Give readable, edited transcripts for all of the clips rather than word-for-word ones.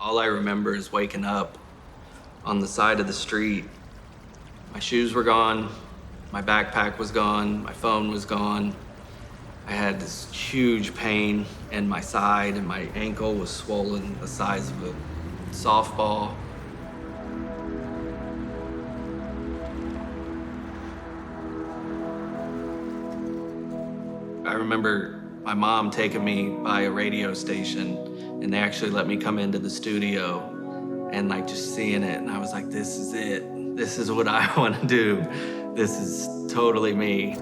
All I remember is waking up on the side of the street. My shoes were gone, my backpack was gone, my phone was gone. I had this huge pain in my side, and my ankle was swollen the size of a softball. I remember my mom taking me by a radio station, and they actually let me come into the studio and like just seeing it. And I was like, this is it. This is what I want to do. This is totally me.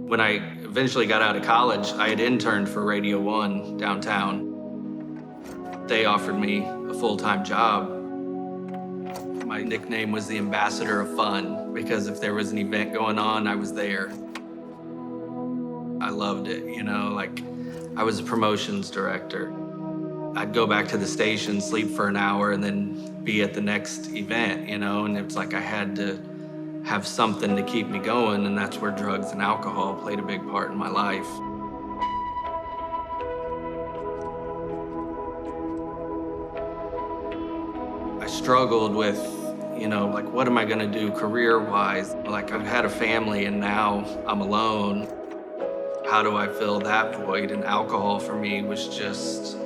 When I eventually got out of college, I had interned for Radio 1 downtown. They offered me a full-time job. My nickname was the Ambassador of Fun because if there was an event going on, I was there. I loved it, you know, like I was a promotions director. I'd go back to the station, sleep for an hour, and then be at the next event, you know, and it's like I had to have something to keep me going, and that's where drugs and alcohol played a big part in my life. I struggled with, you know, like, what am I gonna do career-wise? Like, I've had a family and now I'm alone. How do I fill that void? And alcohol for me was just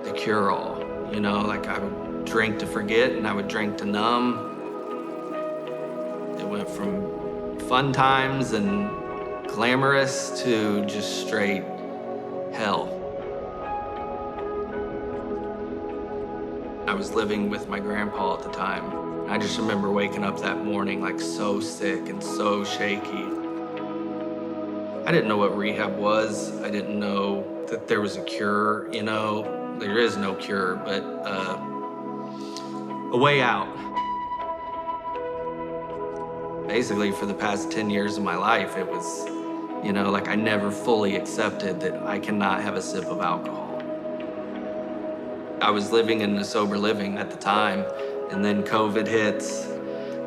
the cure-all, you know? Like, I would drink to forget and I would drink to numb. It went from fun times and glamorous to just straight hell. I was living with my grandpa at the time. I just remember waking up that morning like so sick and so shaky. I didn't know what rehab was. I didn't know that there was a cure, you know. There is no cure, but a way out. Basically, for the past 10 years of my life, it was, you know, like I never fully accepted that I cannot have a sip of alcohol. I was living in a sober living at the time, and then COVID hits,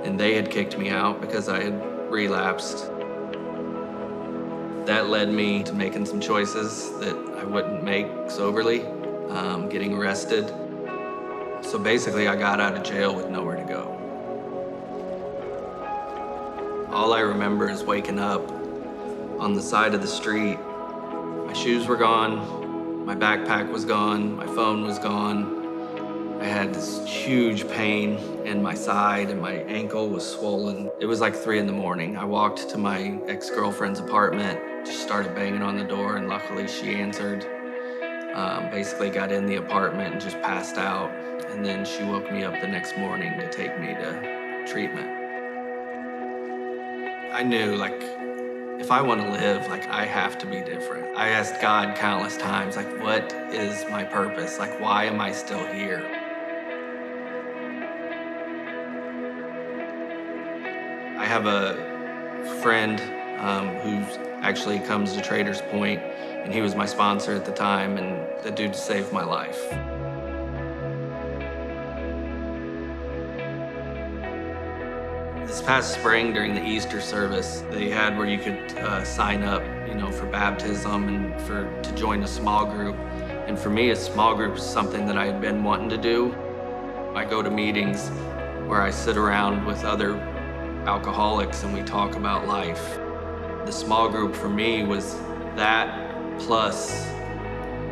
and they had kicked me out because I had relapsed. That led me to making some choices that I wouldn't make soberly, getting arrested. So basically, I got out of jail with nowhere to go. All I remember is waking up on the side of the street. My shoes were gone. My backpack was gone, my phone was gone. I had this huge pain in my side and my ankle was swollen. It was like 3 a.m. I walked to my ex-girlfriend's apartment, just started banging on the door, and luckily she answered. Basically got in the apartment and just passed out. And then she woke me up the next morning to take me to treatment. I knew, like, if I want to live, like, I have to be different. I asked God countless times, like, what is my purpose? Like, why am I still here? I have a friend who actually comes to Traders Point, and he was my sponsor at the time, and the dude saved my life. This past spring during the Easter service, they had where you could sign up, you know, for baptism and to join a small group. And for me, a small group is something that I had been wanting to do. I go to meetings where I sit around with other alcoholics and we talk about life. The small group for me was that plus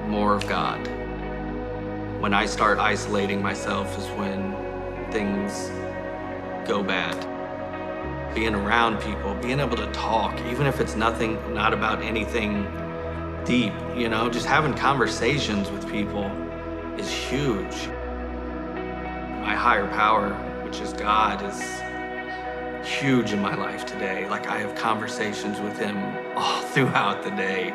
more of God. When I start isolating myself is when things go bad. Being around people, being able to talk, even if it's not about anything deep, you know, just having conversations with people is huge. My higher power, which is God, is huge in my life today. Like, I have conversations with him all throughout the day.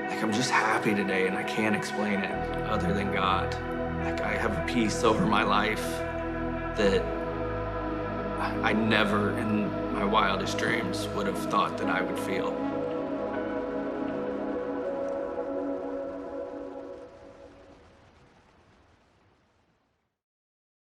Like, I'm just happy today and I can't explain it other than God. Like, I have a peace over my life that I never in my wildest dreams would have thought that I would feel.